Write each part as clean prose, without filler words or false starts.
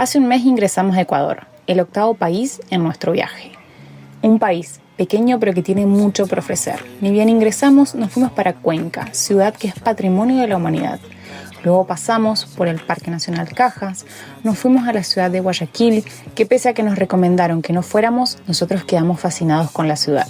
Hace un mes ingresamos a Ecuador, el 8º país en nuestro viaje. Un país pequeño pero que tiene mucho por ofrecer. Ni bien ingresamos, nos fuimos para Cuenca, ciudad que es patrimonio de la humanidad. Luego pasamos por el Parque Nacional Cajas, nos fuimos a la ciudad de Guayaquil, que pese a que nos recomendaron que no fuéramos, nosotros quedamos fascinados con la ciudad.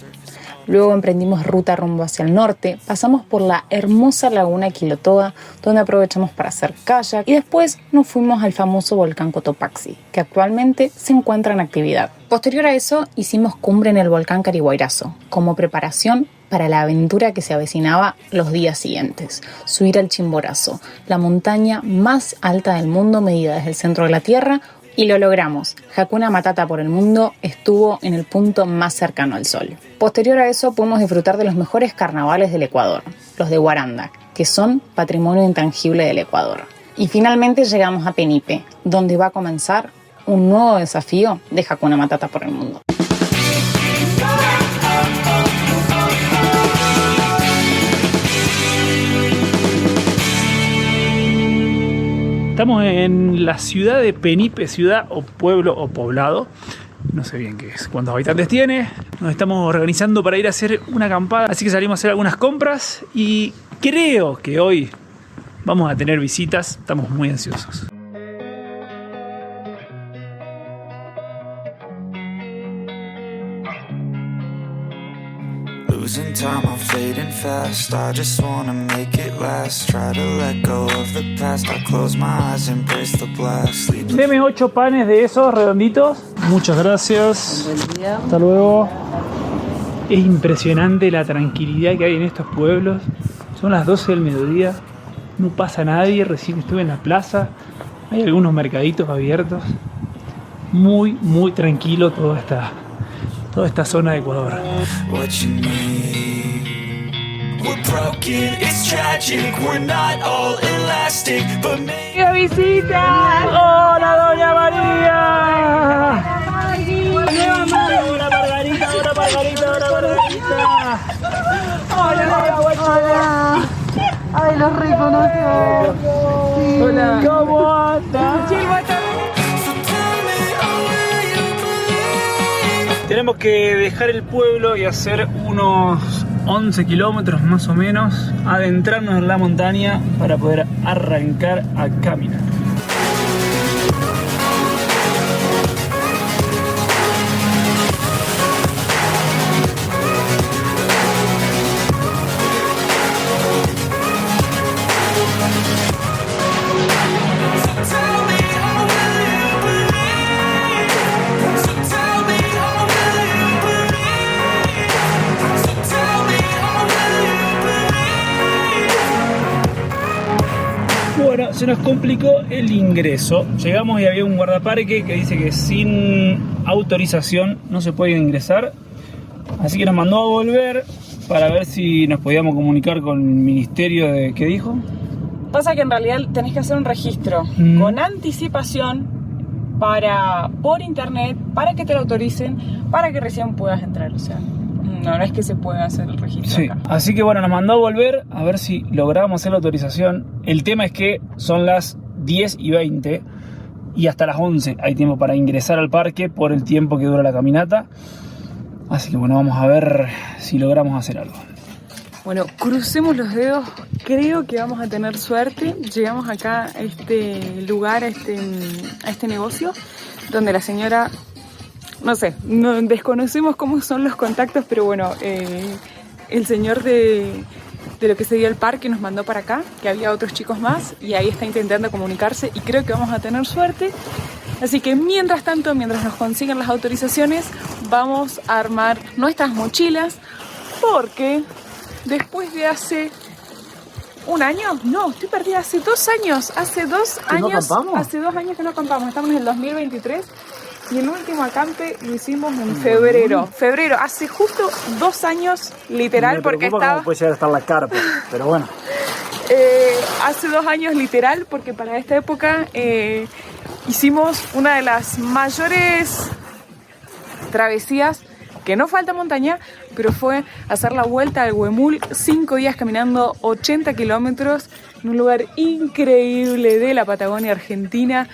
Luego emprendimos ruta rumbo hacia el norte, pasamos por la hermosa laguna Quilotoa, donde aprovechamos para hacer kayak, y después nos fuimos al famoso volcán Cotopaxi, que actualmente se encuentra en actividad. Posterior a eso, hicimos cumbre en el volcán Cariguairazo, como preparación para la aventura que se avecinaba los días siguientes: subir al Chimborazo, la montaña más alta del mundo medida desde el centro de la Tierra, y lo logramos. Hakuna Matata por el mundo estuvo en el punto más cercano al sol. Posterior a eso pudimos disfrutar de los mejores carnavales del Ecuador, los de Guaranda, que son patrimonio intangible del Ecuador. Y finalmente llegamos a Penipe, donde va a comenzar un nuevo desafío de Hakuna Matata por el mundo. Estamos en la ciudad de Penipe, ciudad o pueblo o poblado, no sé bien qué es, cuántos habitantes tiene. Nos estamos organizando para ir a hacer una acampada, así que salimos a hacer algunas compras y creo que hoy vamos a tener visitas, estamos muy ansiosos. Losing time, I'm fading fast. I just wanna make it last. Try to let go of the past. I close my eyes, embrace the blast. Deme 8 panes de esos redonditos. Muchas gracias. Hasta luego. Es impresionante la tranquilidad que hay en estos pueblos. Son las 12 del mediodía. No pasa nadie. Recién estuve en la plaza. Hay algunos mercaditos abiertos. Muy, muy tranquilo toda esta zona de Ecuador. ¡Qué visita! ¡Hola, doña María! ¡Hola, Margarita! ¡Hola, Margarita! ¡Hola, Margarita! ¡Hola! ¡Ay, los reconoció! Sí. ¡Hola! ¿Cómo andas? Tenemos que dejar el pueblo y hacer unos 11 kilómetros más o menos, adentrarnos en la montaña para poder arrancar a caminar. Bueno, se nos complicó el ingreso. Llegamos y había un guardaparque que dice que sin autorización no se puede ingresar. Así que nos mandó a volver para ver si nos podíamos comunicar con el ministerio de... ¿Qué dijo? Pasa que en realidad tenés que hacer un registro con anticipación por internet, para que te lo autoricen, para que recién puedas entrar. O sea, no es que se pueda hacer el registro. Sí, acá. Así que bueno, nos mandó a volver a ver si logramos hacer la autorización. El tema es que son las 10:20 y hasta las 11 hay tiempo para ingresar al parque por el tiempo que dura la caminata. Así que bueno, vamos a ver si logramos hacer algo. Bueno, crucemos los dedos, creo que vamos a tener suerte. Llegamos acá a este lugar, a este negocio, donde la señora, no sé, desconocemos cómo son los contactos, pero bueno, el señor de lo que sería el parque nos mandó para acá, que había otros chicos más, y ahí está intentando comunicarse y creo que vamos a tener suerte. Así que mientras tanto, mientras nos consigan las autorizaciones, vamos a armar nuestras mochilas, porque después de hace un año, no, estoy perdida, hace 2 años, hace 2 años que no acampamos, estamos en el 2023 y el último acampe lo hicimos en febrero, hace justo 2 años, literal, porque estaba... Cómo puede llegar a estar la carpa, pero bueno. Hace 2 años literal, porque para esta época hicimos una de las mayores travesías, que no falta montaña, pero fue hacer la vuelta al Huemul, 5 días caminando 80 kilómetros en un lugar increíble de la Patagonia Argentina,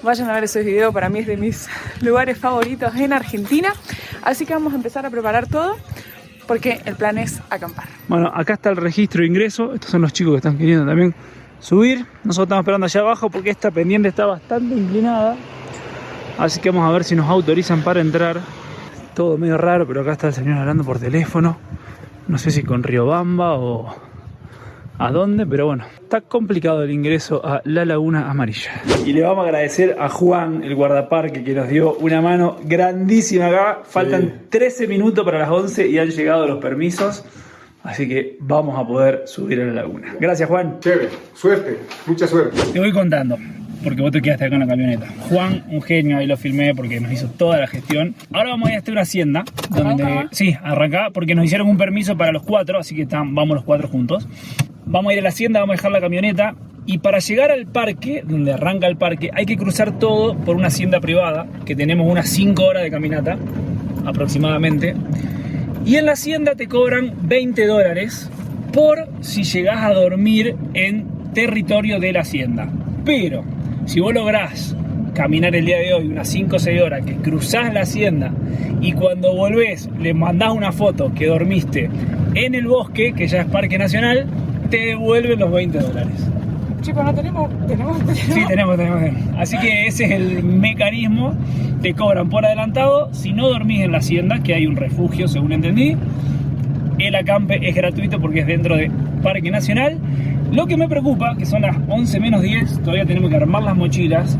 Vayan a ver ese video, para mí es de mis lugares favoritos en Argentina. Así que vamos a empezar a preparar todo porque el plan es acampar. Bueno, acá está el registro de ingreso. Estos son los chicos que están queriendo también subir. Nosotros estamos esperando allá abajo porque esta pendiente está bastante inclinada. Así que vamos a ver si nos autorizan para entrar. Todo medio raro, pero acá está el señor hablando por teléfono. No sé si con Riobamba o a dónde, pero bueno, está complicado el ingreso a la Laguna Amarilla. Y le vamos a agradecer a Juan, el guardaparque, que nos dio una mano grandísima acá. Faltan 13 minutos para las 11 y han llegado los permisos. Así que vamos a poder subir a la laguna. Gracias, Juan. Chévere, suerte, mucha suerte. Te voy contando, porque vos te quedaste acá en la camioneta. Juan, un genio, ahí lo filmé porque nos hizo toda la gestión. Ahora vamos a ir hasta una hacienda donde... Sí, arrancá, porque nos hicieron un permiso para los 4, así que vamos los 4 juntos. Vamos a ir a la hacienda, vamos a dejar la camioneta y para llegar al parque, donde arranca el parque, hay que cruzar todo por una hacienda privada, que tenemos unas 5 horas de caminata, aproximadamente. Y en la hacienda te cobran $20 por si llegás a dormir en territorio de la hacienda. Pero si vos lográs caminar el día de hoy unas 5 o 6 horas, que cruzás la hacienda y cuando volvés le mandás una foto que dormiste en el bosque, que ya es parque nacional, te devuelven los $20. Chicos, no tenemos. Sí, tenemos. Así que ese es el mecanismo. Te cobran por adelantado. Si no dormís en la hacienda, que hay un refugio, según entendí, el acampe es gratuito porque es dentro de Parque Nacional. Lo que me preocupa, que son las 11 menos 10, todavía tenemos que armar las mochilas.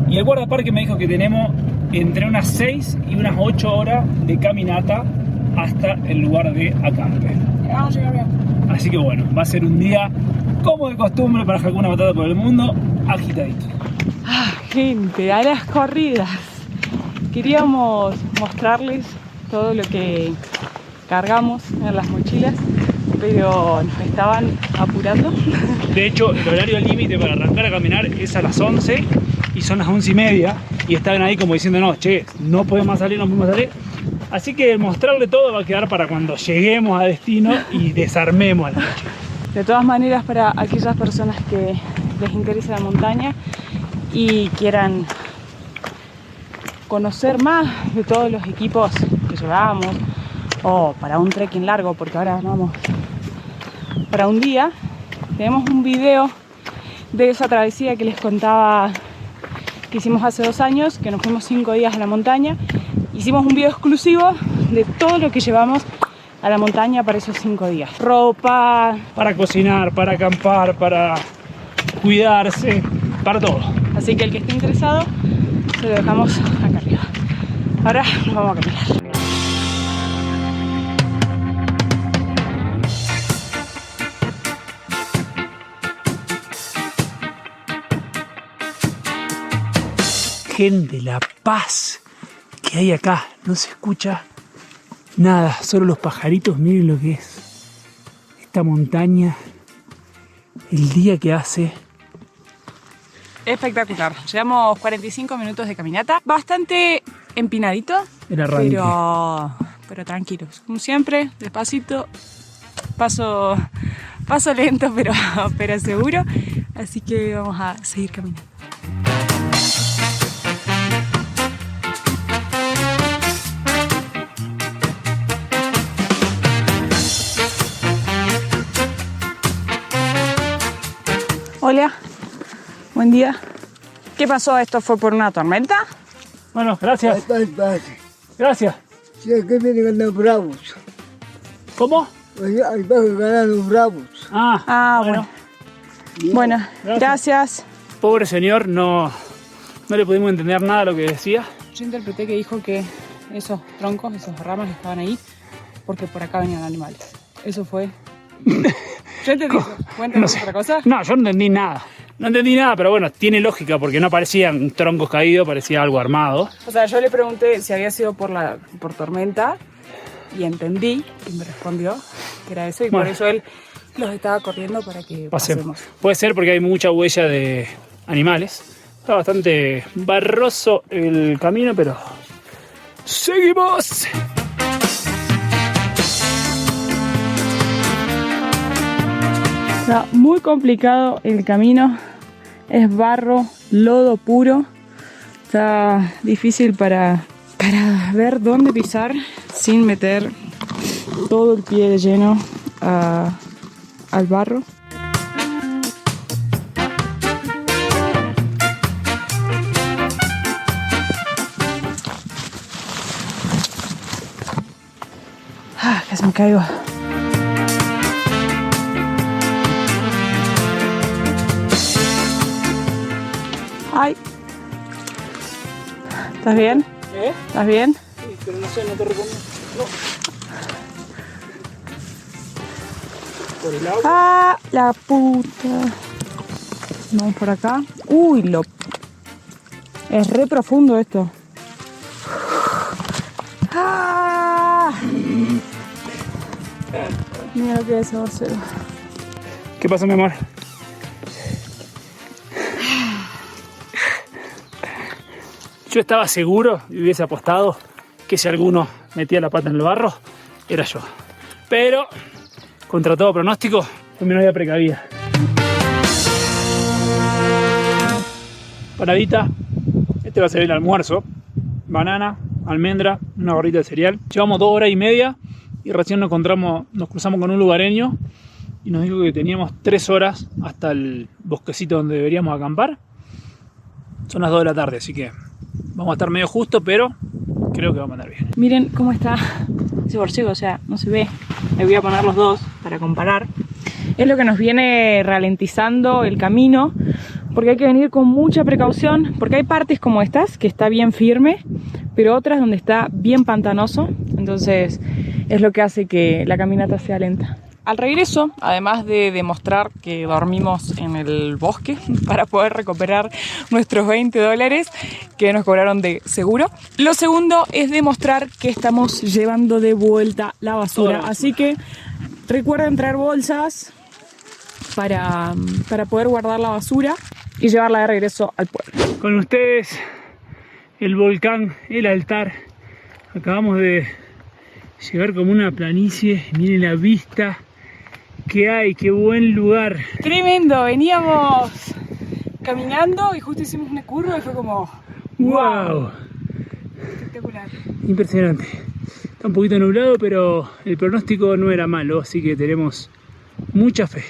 Y el guardaparque me dijo que tenemos entre unas 6 y unas 8 horas de caminata hasta el lugar de acampe. Vamos a llegar bien. Así que bueno, va a ser un día como de costumbre para Hakuna Matata por el mundo, agitadito. Gente, a las corridas. Queríamos mostrarles todo lo que cargamos en las mochilas, pero nos estaban apurando. De hecho, el horario límite para arrancar a caminar es a las 11 y son las 11:30 y estaban ahí como diciendo, no, che, no podemos salir. Así que mostrarle todo va a quedar para cuando lleguemos a destino y desarmemos a la mochila. De todas maneras, para aquellas personas que les interesa la montaña y quieran conocer más de todos los equipos que llevamos, o para un trekking largo, porque ahora vamos para un día, tenemos un video de esa travesía que les contaba que hicimos hace 2 años, que nos fuimos 5 días a la montaña. Hicimos un video exclusivo de todo lo que llevamos a la montaña para esos 5 días. Ropa, para cocinar, para acampar, para cuidarse, para todo. Así que el que esté interesado, se lo dejamos acá arriba. Ahora nos vamos a caminar. Gente, la paz que hay acá, no se escucha nada, solo los pajaritos. Miren lo que es esta montaña, el día que hace. Espectacular. Llevamos 45 minutos de caminata, bastante empinadito, El arranque. pero tranquilos, como siempre, despacito, paso lento pero seguro, así que vamos a seguir caminando. Hola, buen día. ¿Qué pasó? ¿Esto fue por una tormenta? Bueno, gracias. Gracias. Sí, aquí vienen ganando bravos. ¿Cómo? Ahí van ganando bravos. Bueno. Bueno, gracias. Pobre señor, no le pudimos entender nada de lo que decía. Yo interpreté que dijo que esos troncos, esas ramas estaban ahí porque por acá venían animales. Eso fue. Yo entendí eso. Cuéntame otra cosa. No, yo no entendí nada. No entendí nada, pero bueno, tiene lógica porque no parecían troncos caídos, parecía algo armado. O sea, yo le pregunté si había sido por tormenta y entendí y me respondió que era eso y bueno, por eso él los estaba corriendo para que pasemos. Puede ser porque hay mucha huella de animales. Está bastante barroso el camino, pero ¡seguimos! Está muy complicado el camino, es barro, lodo puro, Está difícil para ver dónde pisar sin meter todo el pie de lleno al barro. Casi me caigo. Ay. ¿Estás bien? ¿Estás bien? Sí, pero no sé, no te recomiendo. No. Por el agua. ¡Ah! La puta. Vamos por acá. Uy, es re profundo esto. ¡Ah! Mira lo que es ese bocero. ¿Qué pasa, mi amor? Yo estaba seguro y hubiese apostado que si alguno metía la pata en el barro, era yo. Pero, contra todo pronóstico, fue mi novia precavida. Paradita, este va a ser el almuerzo. Banana, almendra, una barrita de cereal. Llevamos 2 horas y media y recién nos cruzamos con un lugareño y nos dijo que teníamos 3 horas hasta el bosquecito donde deberíamos acampar. Son las 2 de la tarde, así que vamos a estar medio justo, pero creo que va a andar bien. Miren cómo está ese borcego, o sea, no se ve. Me voy a poner los dos para comparar. Es lo que nos viene ralentizando el camino, porque hay que venir con mucha precaución, porque hay partes como estas, que está bien firme, pero otras donde está bien pantanoso, entonces es lo que hace que la caminata sea lenta. Al regreso, además de demostrar que dormimos en el bosque para poder recuperar nuestros $20 que nos cobraron de seguro, lo segundo es demostrar que estamos llevando de vuelta la basura. Así que recuerden traer bolsas para poder guardar la basura y llevarla de regreso al pueblo. Con ustedes, el volcán, el altar. Acabamos de llegar como una planicie. Miren la vista que hay, qué buen lugar. Tremendo, veníamos caminando y justo hicimos una curva y fue como ¡wow! Espectacular. Impresionante. Está un poquito nublado, pero el pronóstico no era malo, así que tenemos mucha fe.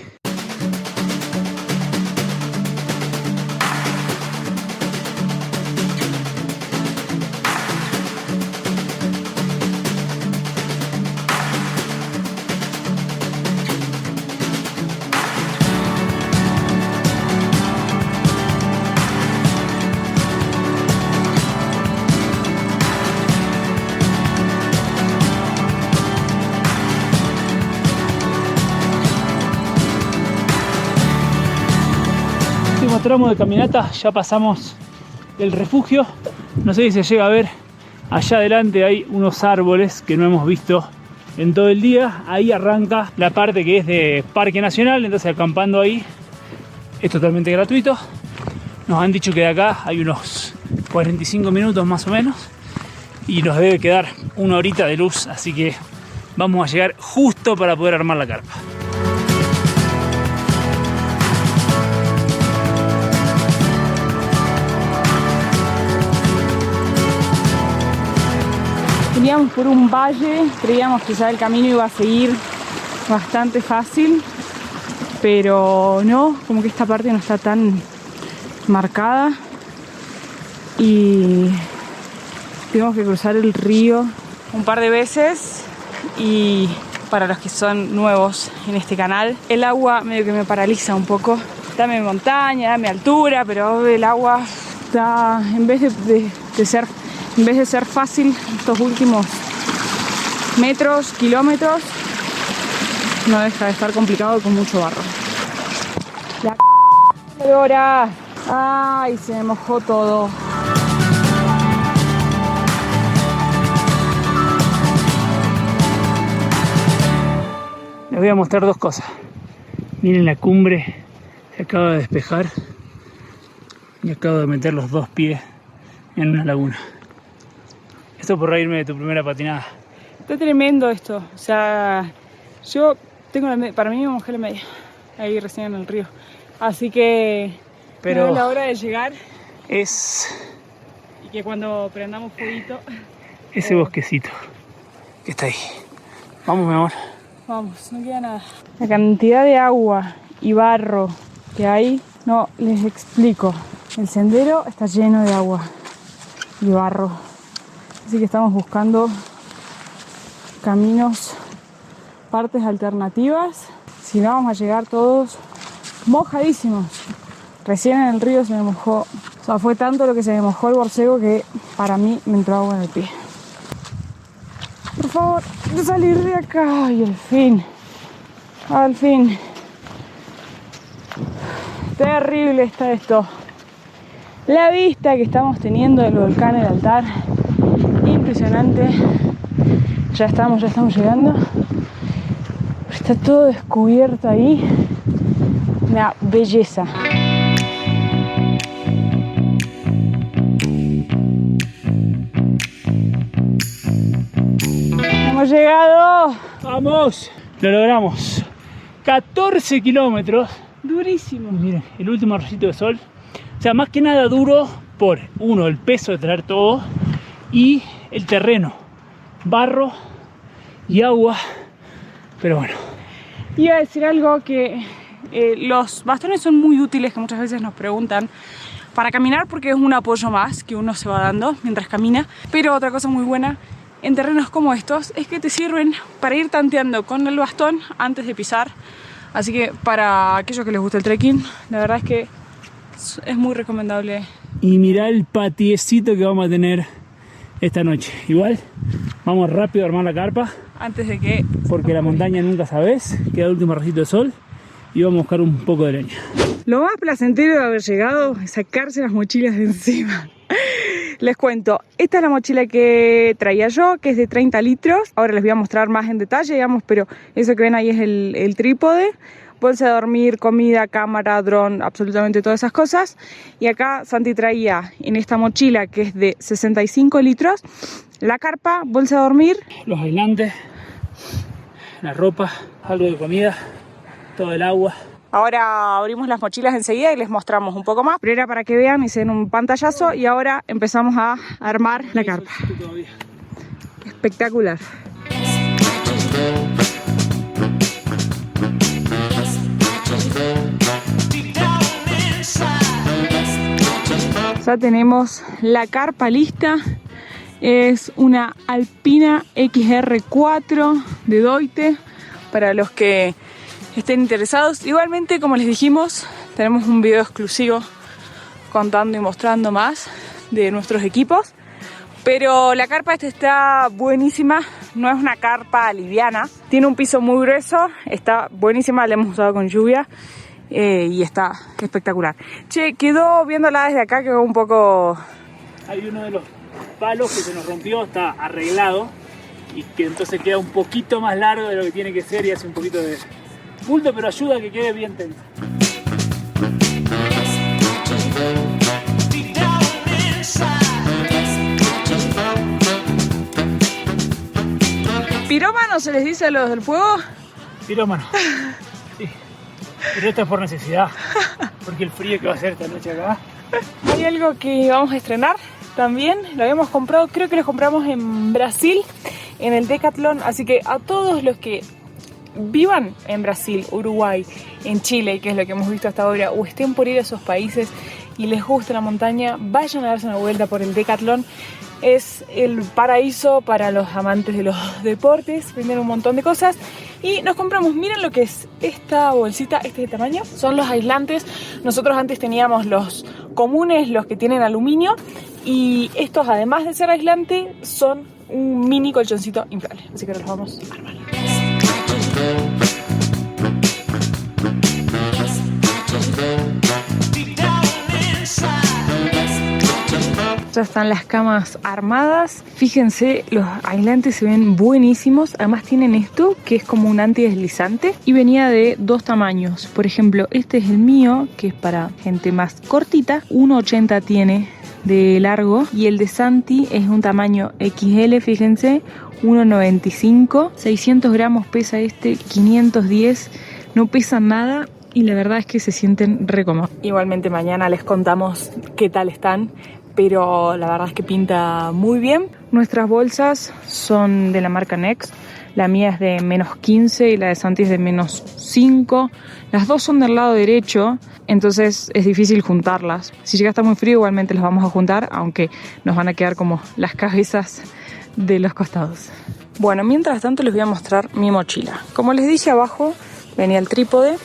Tramo de caminata, ya pasamos el refugio. No sé si se llega a ver, allá adelante hay unos árboles que no hemos visto en todo el día. Ahí arranca la parte que es de Parque Nacional, entonces acampando ahí es totalmente gratuito. Nos han dicho que de acá hay unos 45 minutos más o menos y nos debe quedar 1 horita de luz, así que vamos a llegar justo para poder armar la carpa. Veníamos por un valle, creíamos que ya el camino iba a seguir bastante fácil, pero no, como que esta parte no está tan marcada y tuvimos que cruzar el río un par de veces. Y para los que son nuevos en este canal, el agua medio que me paraliza un poco. Dame montaña, dame altura, pero el agua está, en vez de ser fácil estos últimos metros, kilómetros, no deja de estar complicado con mucho barro. La hora. Ay, se me mojó todo. Les voy a mostrar 2 cosas. Miren la cumbre, se acaba de despejar y acabo de meter los 2 pies en una laguna. Esto por reírme de tu primera patinada. Está tremendo esto. O sea, yo tengo para mí me mojé la media ahí recién en el río. Así que pero a la hora de llegar es Y que cuando prendamos fueguito... Ese bosquecito que está ahí. Vamos, mi amor. Vamos, no queda nada. La cantidad de agua y barro que hay, no les explico. El sendero está lleno de agua y barro. Así que estamos buscando caminos, partes alternativas. Si no, vamos a llegar todos mojadísimos. Recién en el río se me mojó. O sea, fue tanto lo que se me mojó el borcego que para mí me entró agua en el pie. Por favor, de salir de acá. Y al fin. Al fin. Terrible está esto. La vista que estamos teniendo del volcán El Altar. Impresionante. Ya estamos llegando. Está todo descubierto ahí. Una belleza. ¡Hemos llegado! ¡Vamos! Lo logramos. 14 kilómetros. Durísimo. Miren, el último rayito de sol. O sea, más que nada duro por, uno, el peso de traer todo y el terreno. Barro y agua. Pero bueno. Iba a decir algo que los bastones son muy útiles, que muchas veces nos preguntan para caminar, porque es un apoyo más que uno se va dando mientras camina. Pero otra cosa muy buena en terrenos como estos es que te sirven para ir tanteando con el bastón antes de pisar. Así que para aquellos que les gusta el trekking, la verdad es que es muy recomendable. Y mirá el patiecito que vamos a tener esta noche. Igual vamos rápido a armar la carpa, Antes de que... porque la montaña nunca sabes. Queda el último rayito de sol y vamos a buscar un poco de leña. Lo más placentero de haber llegado es sacarse las mochilas de encima. Les cuento, esta es la mochila que traía yo, que es de 30 litros. Ahora les voy a mostrar más en detalle, digamos, pero eso que ven ahí es el trípode. Bolsa de dormir, comida, cámara, dron, absolutamente todas esas cosas. Y acá Santi traía en esta mochila, que es de 65 litros, la carpa, bolsa de dormir, Los aislantes, la ropa, algo de comida, todo el agua. Ahora abrimos las mochilas enseguida y les mostramos un poco más. Pero era para que vean y se den un pantallazo. Y ahora empezamos a armar la carpa. Espectacular. Ya tenemos la carpa lista. Es una Alpina XR4 de Doite para los que estén interesados. Igualmente, como les dijimos, tenemos un video exclusivo contando y mostrando más de nuestros equipos. Pero la carpa esta está buenísima, no es una carpa liviana, tiene un piso muy grueso, está buenísima, la hemos usado con lluvia y está espectacular. Che, quedó viéndola desde acá, quedó un poco... Hay uno de los palos que se nos rompió, está arreglado y que entonces queda un poquito más largo de lo que tiene que ser y hace un poquito de bulto, pero ayuda a que quede bien tenso. ¿Pirómano se les dice a los del fuego? Pirómano. Sí. Pero esto es por necesidad, porque el frío que va a hacer esta noche acá. Hay algo que vamos a estrenar también, lo habíamos comprado, creo que lo compramos en Brasil, en el Decathlon, así que a todos los que vivan en Brasil, Uruguay, en Chile, que es lo que hemos visto hasta ahora, o estén por ir a esos países y les gusta la montaña, vayan a darse una vuelta por el Decathlon. Es el paraíso para los amantes de los deportes, venden un montón de cosas. Y nos compramos, miren lo que es esta bolsita, este de tamaño, son los aislantes. Nosotros antes teníamos los comunes, los que tienen aluminio, y estos, además de ser aislante, son un mini colchoncito inflable. Así que ahora los vamos a armar. Ya están las camas armadas. Fíjense, los aislantes se ven buenísimos. Además tienen esto que es como un antideslizante y venía de dos tamaños. Por ejemplo, este es el mío, que es para gente más cortita. 1,80 tiene de largo, y el de Santi es un tamaño XL, fíjense, 1,95. 600 gramos pesa este, 510. No pesan nada. Y la verdad es que se sienten re cómodos. Igualmente mañana les contamos qué tal están. pero la verdad es que pinta muy bien. Nuestras bolsas son de la marca Next. La mía es de -15 y la de Santi es de -5. Las dos son del lado derecho, entonces es difícil juntarlas. Si llega a estar muy frío, igualmente las vamos a juntar, aunque nos van a quedar como las cabezas de los costados. Bueno, mientras tanto les voy a mostrar mi mochila. Como les dije, abajo venía el trípode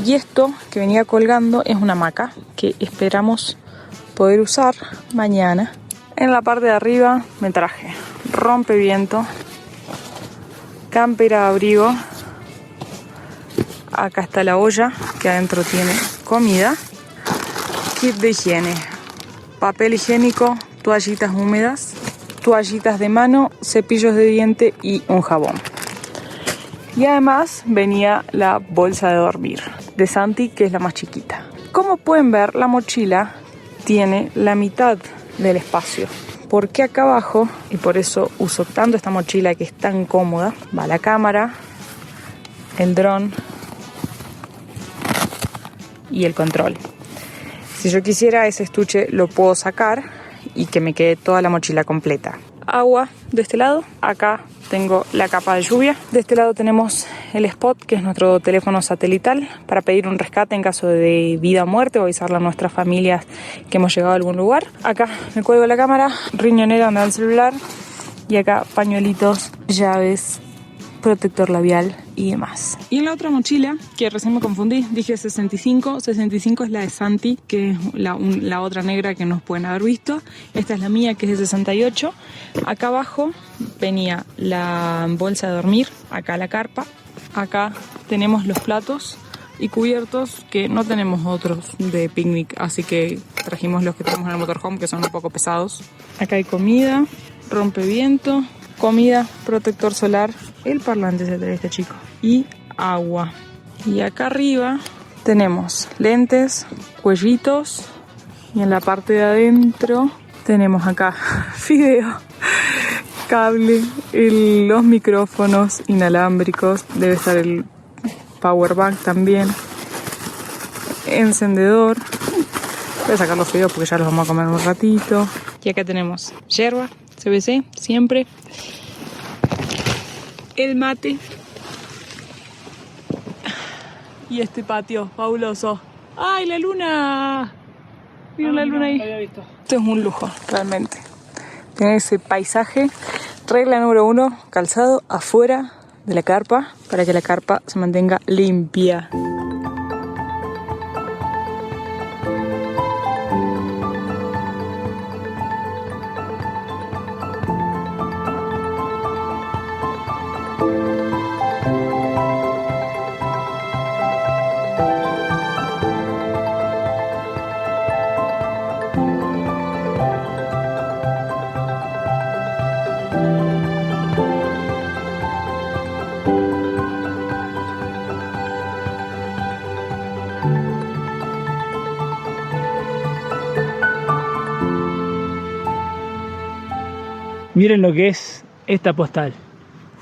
y esto que venía colgando es una hamaca que esperamos poder usar mañana. En la parte de arriba me traje rompeviento, campera, abrigo. Acá está la olla que adentro tiene comida, kit de higiene, papel higiénico, toallitas húmedas, toallitas de mano, cepillos de diente y un jabón. Y además venía la bolsa de dormir de Santi, que es la más chiquita. Como pueden ver, la mochila tiene la mitad del espacio, porque acá abajo, y por eso uso tanto esta mochila que es tan cómoda, va la cámara, el dron y el control. Si yo quisiera, ese estuche lo puedo sacar y que me quede toda la mochila completa. Agua de este lado, acá tengo la capa de lluvia. De este lado tenemos el Spot, que es nuestro teléfono satelital para pedir un rescate en caso de vida o muerte o avisarle a nuestras familias que hemos llegado a algún lugar. Acá me cuelgo la cámara, riñonera donde va el celular, y acá pañuelitos, llaves, protector labial y demás. Y en la otra mochila, que recién me confundí, dije 65 es la de Santi, que es la otra negra que nos pueden haber visto. Esta es la mía, que es de 68. Acá abajo venía la bolsa de dormir, acá la carpa, acá tenemos los platos y cubiertos, que no tenemos otros de picnic, así que trajimos los que tenemos en el motorhome, que son un poco pesados. Acá hay comida, rompeviento, comida, protector solar, el parlante se trae este chico, y agua. Y acá arriba tenemos lentes, cuellitos, y en la parte de adentro tenemos acá fideo, cable, los micrófonos inalámbricos, debe estar el power bank también, encendedor. Voy a sacar los fideos porque ya los vamos a comer un ratito. Y acá tenemos yerba, CBC, siempre. El mate. Y este patio fabuloso. ¡Ay, la luna! Miren la luna ahí. Esto es un lujo, realmente. Tener ese paisaje. Regla número 1, calzado afuera de la carpa para que la carpa se mantenga limpia. Miren lo que es esta postal.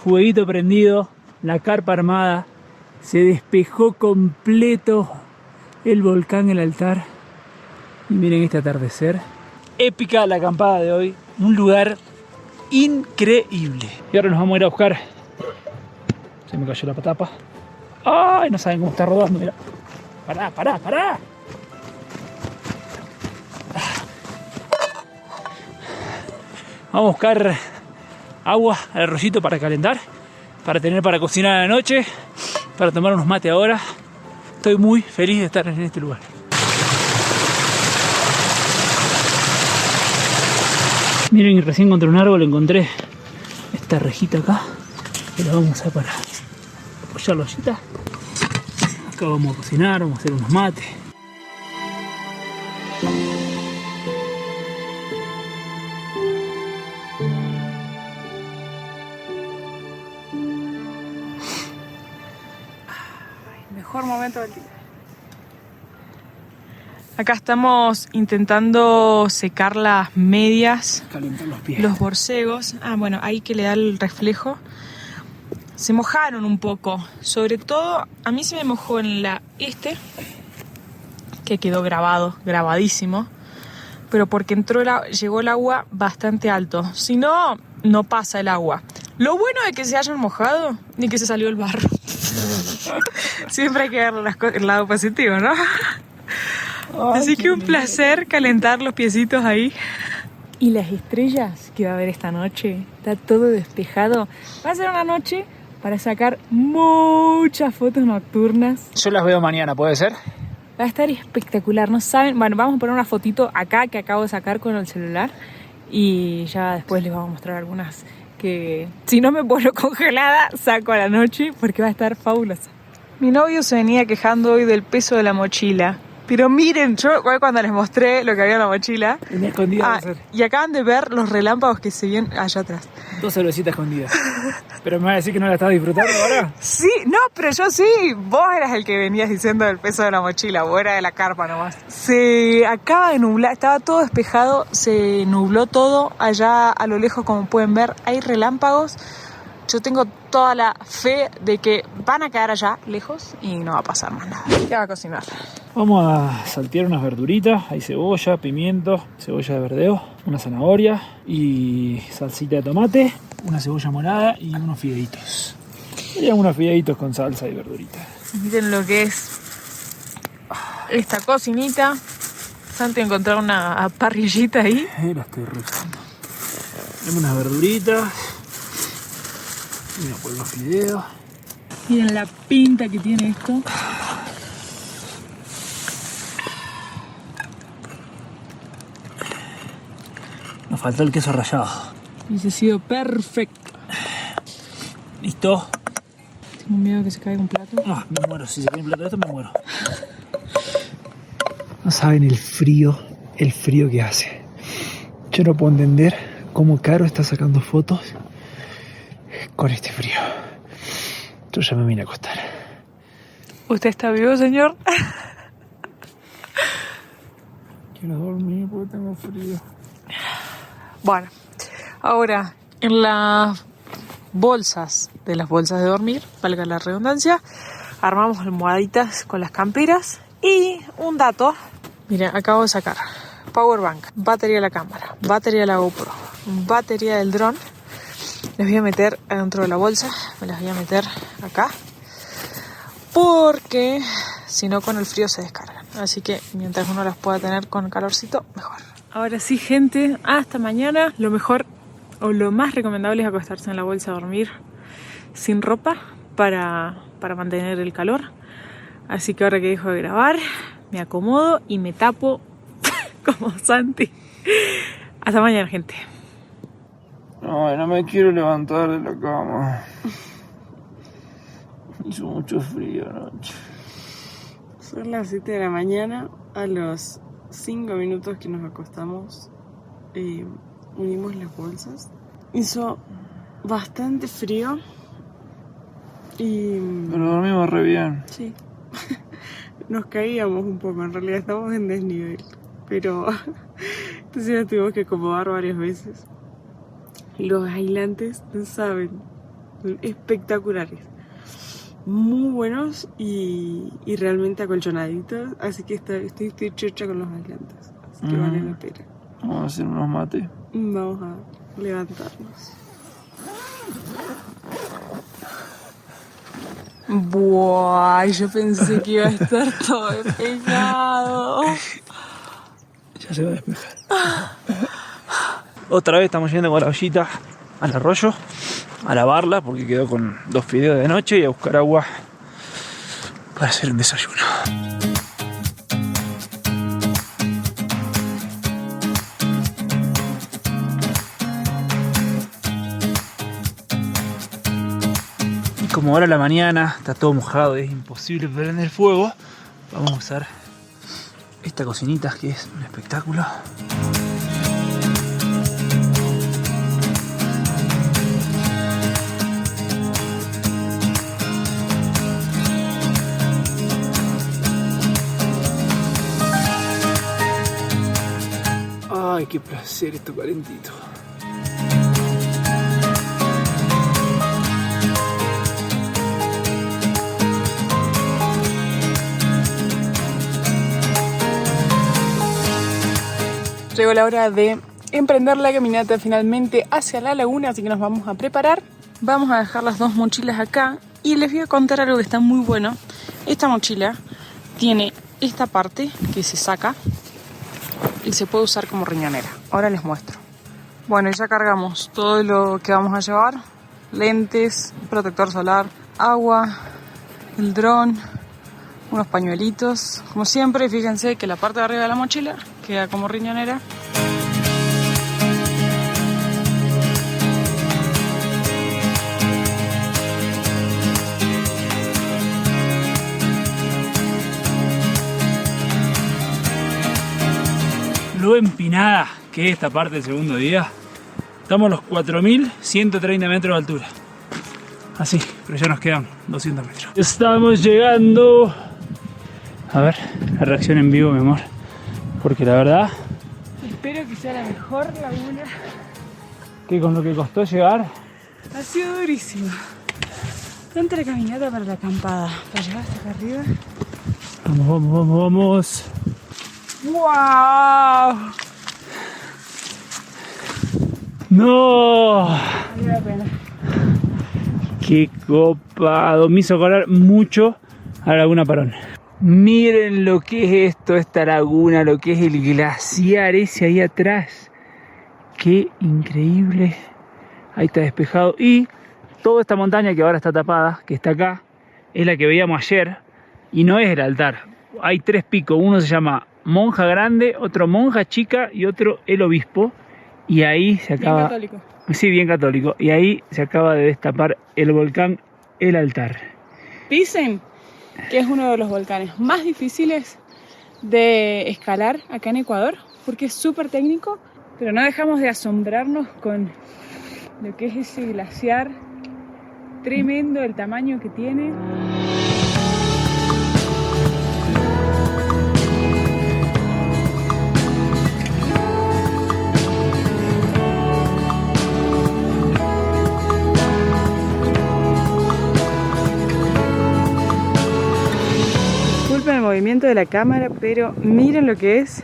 Fueguito prendido, la carpa armada, se despejó completo el volcán, el altar. Y miren este atardecer. Épica la acampada de hoy. Un lugar increíble. Y ahora nos vamos a ir a buscar. Se me cayó la tapa. ¡Ay! No saben cómo está rodando, mira. ¡Pará, pará, pará! Vamos a buscar agua al arroyito para calentar, para tener para cocinar a la noche, para tomar unos mates ahora. Estoy muy feliz de estar en este lugar. Miren, recién contra un árbol encontré esta rejita acá, que la vamos a usar para apoyar la ollita. Acá vamos a cocinar, vamos a hacer unos mates. Mejor momento del día. Acá estamos intentando secar las medias, Calentar los pies. los borcegos. Bueno, ahí que le da el reflejo. Se mojaron un poco. Sobre todo, a mí se me mojó en la que quedó grabadísimo. pero porque llegó el agua bastante alto. Si no, no pasa el agua. Lo bueno de que se hayan mojado ni que se salió el barro. Siempre hay que ver el lado positivo, ¿no? Así que un placer calentar los piecitos ahí. Y las estrellas que va a haber esta noche, está todo despejado. Va a ser una noche para sacar muchas fotos nocturnas. Yo las veo mañana, ¿puede ser? Va a estar espectacular, no saben. Bueno, vamos a poner una fotito acá que acabo de sacar con el celular. Y ya después les vamos a mostrar algunas que, si no me pongo congelada, saco a la noche porque va a estar fabulosa. Mi novio se venía quejando hoy del peso de la mochila. Pero miren, yo cuando les mostré lo que había en la mochila. Tenía escondida. Y acaban de ver los relámpagos que se ven allá atrás. 2 cervecitas escondidas. Pero me vas a decir que no la estás disfrutando ahora. Sí, no, pero yo sí. Vos eras el que venías diciendo del peso de la mochila. Vos eras de la carpa nomás. Se acaba de nublar, estaba todo despejado. Se nubló todo. Allá a lo lejos, como pueden ver, hay relámpagos. Yo tengo toda la fe de que van a quedar allá lejos y no va a pasar más nada. ¿Qué va a cocinar? Vamos a saltear unas verduritas. Hay cebolla, pimiento, cebolla de verdeo, una zanahoria y salsita de tomate, una cebolla morada y unos fideitos. Serían unos fideitos con salsa y verduritas. Miren lo que es esta cocinita. Santi encontró una parrillita ahí. La estoy rezando. Tenemos unas verduritas. Mira por los fideos. Miren la pinta que tiene esto. Nos faltó el queso rallado. Hubiese sido perfecto. ¿Listo? Tengo miedo que se caiga un plato. No, me muero. Si se cae un plato de esto, me muero. No saben el frío que hace. Yo no puedo entender cómo Caro está sacando fotos con este frío. Yo ya me vine a acostar. ¿Usted está vivo, señor? Quiero dormir porque tengo frío. Bueno, ahora en las bolsas de dormir, valga la redundancia, armamos almohaditas con las camperas. Y un dato, miren, acabo de sacar power bank, batería de la cámara, batería de la GoPro, batería del dron. Les voy a meter adentro de la bolsa, me las voy a meter acá, porque si no con el frío se descargan. Así que mientras uno las pueda tener con calorcito, mejor. Ahora sí, gente, hasta mañana. Lo mejor o lo más recomendable es acostarse en la bolsa a dormir sin ropa para mantener el calor. Así que ahora que dejo de grabar, me acomodo y me tapo como Santi. Hasta mañana, gente. No me quiero levantar de la cama. Hizo mucho frío anoche. Son las 7 de la mañana. A los 5 minutos que nos acostamos, unimos las bolsas. Hizo bastante frío. Pero dormimos re bien. Sí. Nos caíamos un poco, en realidad estamos en desnivel. Pero entonces nos tuvimos que acomodar varias veces. Los aislantes, no saben, son espectaculares. Muy buenos y realmente acolchonaditos. Así que estoy chocha con los aislantes. Así que vale la pena. Vamos a hacer unos mates. Vamos a levantarnos. Buah, yo pensé que iba a estar todo despejado. Ya se va a despejar. Otra vez estamos yendo con la ollita al arroyo a lavarla porque quedó con 2 fideos de noche y a buscar agua para hacer un desayuno. Y como ahora a la mañana está todo mojado y es imposible prender fuego, vamos a usar esta cocinita que es un espectáculo. Ay, qué placer esto calentito. Llegó la hora de emprender la caminata finalmente hacia la laguna, así que nos vamos a preparar. Vamos a dejar las 2 mochilas acá y les voy a contar algo que está muy bueno. Esta mochila tiene esta parte que se saca y se puede usar como riñonera. Ahora les muestro. Bueno, ya cargamos todo lo que vamos a llevar. Lentes, protector solar, agua, el dron, unos pañuelitos. Como siempre, fíjense que la parte de arriba de la mochila queda como riñonera. Lo empinada que es esta parte del segundo día. Estamos a los 4.130 metros de altura. Así, pero ya nos quedan 200 metros. Estamos llegando. A ver, la reacción en vivo, mi amor. Porque la verdad... Espero que sea la mejor laguna. Que con lo que costó llegar... Ha sido durísimo. Tanta la caminata para la acampada. Para llegar hasta acá arriba. Vamos, vamos, vamos, vamos. ¡Wow! ¡No! Vale la pena. ¡Qué copado! Me hizo acordar mucho a la Laguna Parón. Miren lo que es esto, esta laguna, lo que es el glaciar ese ahí atrás. ¡Qué increíble! Ahí está despejado. Y toda esta montaña que ahora está tapada, que está acá, es la que veíamos ayer. Y no es el altar. Hay 3 picos. Uno se llama Monja Grande, otro Monja Chica y otro El Obispo. Y ahí se acaba... Bien católico. Sí, bien católico. Y ahí se acaba de destapar el volcán El Altar. Dicen que es uno de los volcanes más difíciles de escalar acá en Ecuador, porque es súper técnico, pero no dejamos de asombrarnos con lo que es ese glaciar tremendo, el tamaño que tiene. El movimiento de la cámara, pero miren lo que es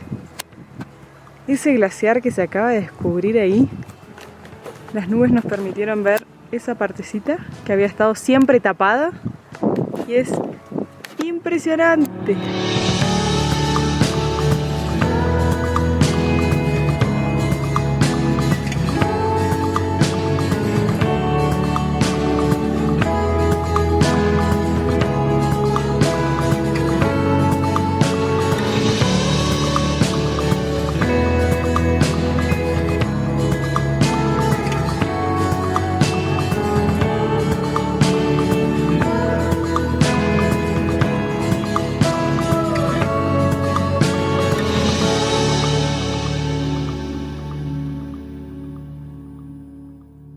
ese glaciar que se acaba de descubrir ahí. Las nubes nos permitieron ver esa partecita que había estado siempre tapada y es impresionante.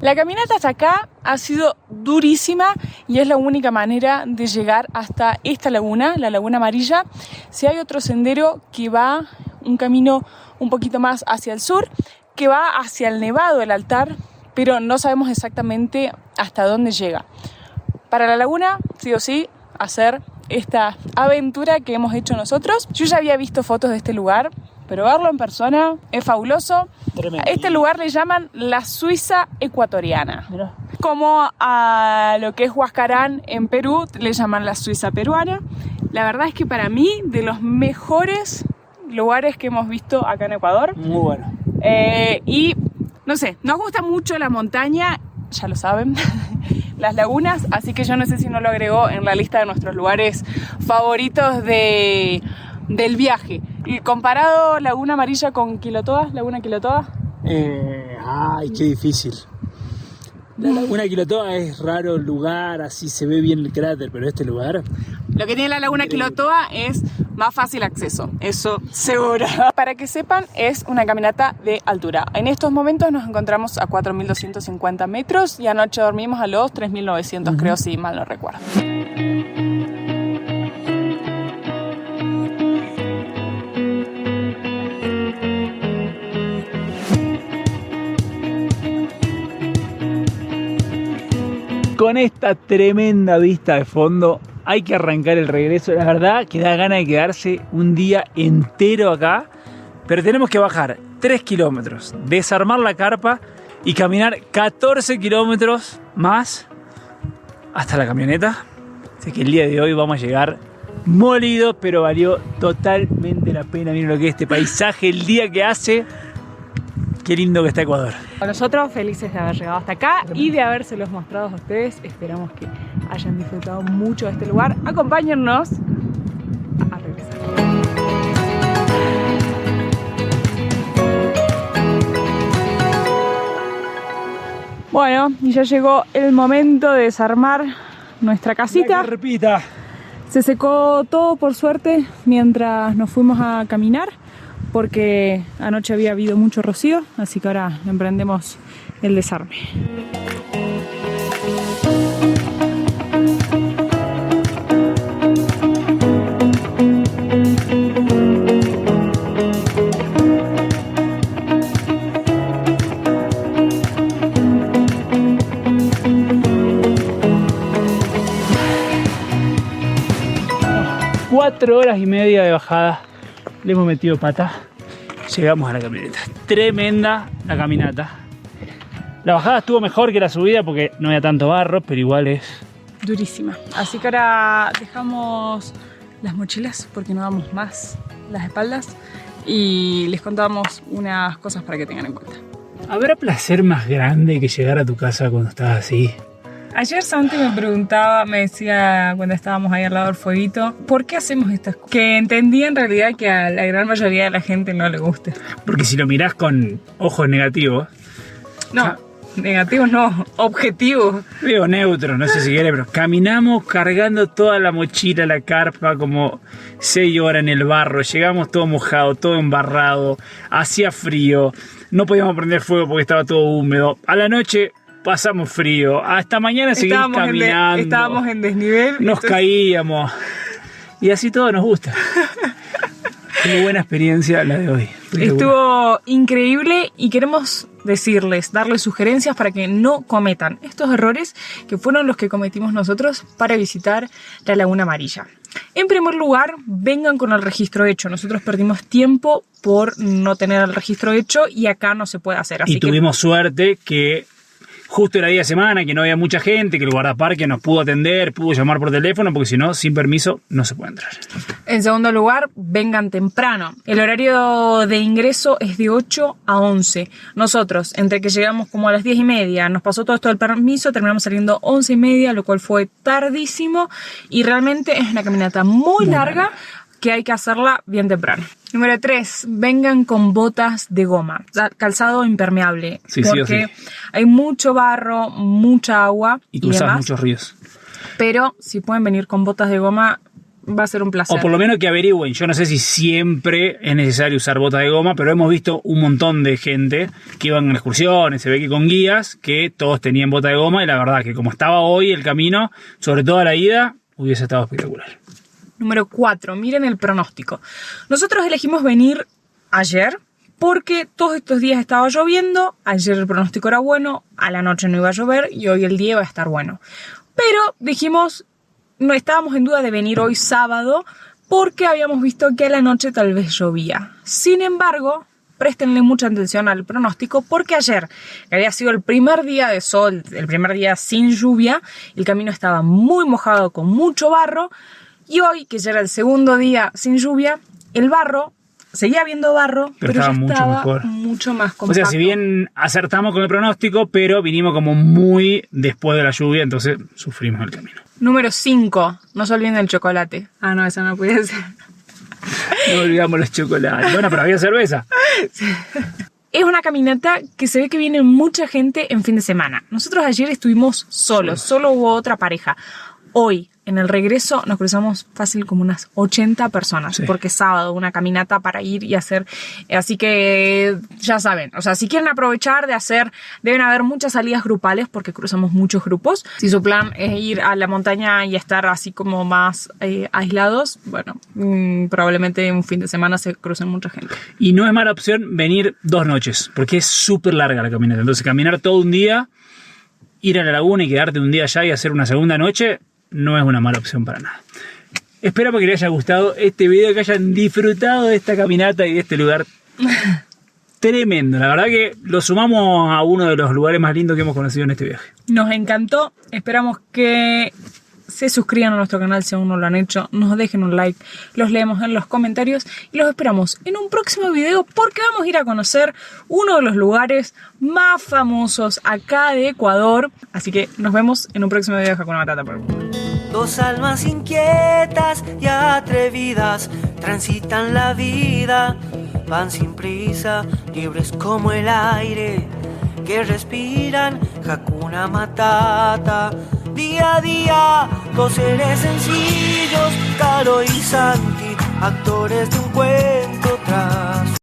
La caminata hasta acá ha sido durísima y es la única manera de llegar hasta esta laguna, la Laguna Amarilla. Si hay otro sendero que va, un camino un poquito más hacia el sur, que va hacia el Nevado del Altar, pero no sabemos exactamente hasta dónde llega. Para la laguna, sí o sí, hacer esta aventura que hemos hecho nosotros. Yo ya había visto fotos de este lugar, pero verlo en persona es fabuloso. Tremendo. A este lugar le llaman la Suiza ecuatoriana. Mira. Como a lo que es Huascarán en Perú le llaman la Suiza peruana. La verdad es que para mí, de los mejores lugares que hemos visto acá en Ecuador. Muy bueno. Y no sé, nos gusta mucho la montaña, ya lo saben, las lagunas, así que yo no sé si no lo agregó en la lista de nuestros lugares favoritos del viaje. Y comparado Laguna Amarilla con Quilotoa, Laguna Quilotoa. Ay, qué difícil. La Laguna Quilotoa es raro lugar, así se ve bien el cráter, pero este lugar... Lo que tiene la Laguna Quilotoa es más fácil acceso, eso seguro. Para que sepan, es una caminata de altura. En estos momentos nos encontramos a 4.250 metros y anoche dormimos a los 3.900, creo, si mal no recuerdo. Con esta tremenda vista de fondo hay que arrancar el regreso. La verdad que da ganas de quedarse un día entero acá, pero tenemos que bajar 3 kilómetros, desarmar la carpa y caminar 14 kilómetros más hasta la camioneta. Así que el día de hoy vamos a llegar molidos, pero valió totalmente la pena. Miren lo que es este paisaje, el día que hace. Qué lindo que está Ecuador. Nosotros felices de haber llegado hasta acá y de habérselos mostrado a ustedes. Esperamos que hayan disfrutado mucho de este lugar. Acompáñennos a regresar. Bueno, y ya llegó el momento de desarmar nuestra casita. Repita. Se secó todo por suerte mientras nos fuimos a caminar, porque anoche había habido mucho rocío, así que ahora emprendemos el desarme. Cuatro horas y media de bajada. Le hemos metido pata. Llegamos a la camioneta. Tremenda la caminata. La bajada estuvo mejor que la subida porque no había tanto barro, pero igual es Durísima. Así que ahora dejamos las mochilas porque no damos más las espaldas y les contamos unas cosas para que tengan en cuenta. ¿Habrá placer más grande que llegar a tu casa cuando estás así? Ayer Santi me preguntaba, me decía cuando estábamos ahí al lado del fueguito, ¿por qué hacemos estas cosas? Que entendía en realidad que a la gran mayoría de la gente no le gusta. Porque si lo mirás con ojos negativos, No, negativos no, objetivos. digo neutro, no sé si querés, pero caminamos cargando toda la mochila, la carpa, como 6 horas en el barro. Llegamos todo mojado, todo embarrado, hacía frío, no podíamos prender fuego porque estaba todo húmedo. A la noche pasamos frío, hasta mañana seguimos caminando. Estábamos en desnivel. Nos caíamos. Y así todo nos gusta. Qué buena experiencia la de hoy. Estuvo increíble y queremos darles sugerencias para que no cometan estos errores que fueron los que cometimos nosotros para visitar la Laguna Amarilla. En primer lugar, vengan con el registro hecho. Nosotros perdimos tiempo por no tener el registro hecho y acá no se puede hacer. Así y tuvimos suerte que justo era día de semana, que no había mucha gente, que el guardaparque nos pudo atender, pudo llamar por teléfono, porque si no, sin permiso, no se puede entrar. En segundo lugar, vengan temprano. El horario de ingreso es de 8 a 11. Nosotros, entre que llegamos como a las 10:30, nos pasó todo esto del permiso, terminamos saliendo 11:30, lo cual fue tardísimo. Y realmente es una caminata muy larga que hay que hacerla bien temprano. Número 3, vengan con botas de goma, calzado impermeable, Sí, porque sí o sí. hay mucho barro, mucha agua Y cruzas demás, muchos ríos. pero si pueden venir con botas de goma va a ser un placer. O por lo menos que averigüen. Yo no sé si siempre es necesario usar botas de goma, pero hemos visto un montón de gente que iban en excursiones, se ve que con guías, que todos tenían botas de goma y la verdad que como estaba hoy el camino, sobre todo a la ida, hubiese estado espectacular. Número 4, miren el pronóstico. Nosotros elegimos venir ayer porque todos estos días estaba lloviendo, ayer el pronóstico era bueno, a la noche no iba a llover y hoy el día iba a estar bueno. Pero dijimos, no estábamos en duda de venir hoy sábado porque habíamos visto que a la noche tal vez llovía. Sin embargo, préstenle mucha atención al pronóstico porque ayer, que había sido el primer día de sol, el primer día sin lluvia, el camino estaba muy mojado con mucho barro. Y hoy, que ya era el segundo día sin lluvia, el barro, seguía habiendo barro, pero ya estaba mucho más compacto. O sea, si bien acertamos con el pronóstico, pero vinimos como muy después de la lluvia, entonces sufrimos el camino. Número 5, no se olviden del chocolate. Ah, no, eso no puede ser. No olvidamos los chocolates. Bueno, pero había cerveza. Es una caminata que se ve que viene mucha gente en fin de semana. Nosotros ayer estuvimos solos, solo hubo otra pareja. Hoy, en el regreso, nos cruzamos fácil como unas 80 personas, sí. Porque es sábado, una caminata para ir y hacer. Así que ya saben, o sea, si quieren aprovechar de hacer, deben haber muchas salidas grupales porque cruzamos muchos grupos. Si su plan es ir a la montaña y estar así como más aislados, bueno, probablemente un fin de semana se crucen mucha gente. Y no es mala opción venir 2 noches, porque es súper larga la caminata. Entonces, caminar todo un día, ir a la laguna y quedarte un día allá y hacer una segunda noche, no es una mala opción para nada. Esperamos que les haya gustado este video, que hayan disfrutado de esta caminata y de este lugar tremendo. La verdad que lo sumamos a uno de los lugares más lindos que hemos conocido en este viaje. Nos encantó, esperamos que se suscriban a nuestro canal si aún no lo han hecho, nos dejen un like, los leemos en los comentarios y los esperamos en un próximo video porque vamos a ir a conocer uno de los lugares más famosos acá de Ecuador. Así que nos vemos en un próximo video de Hakuna Matata. Dos almas inquietas y atrevidas transitan la vida, van sin prisa, libres como el aire que respiran. Hakuna Matata. Día a día, dos seres sencillos, Caro y Santi, actores de un cuento tras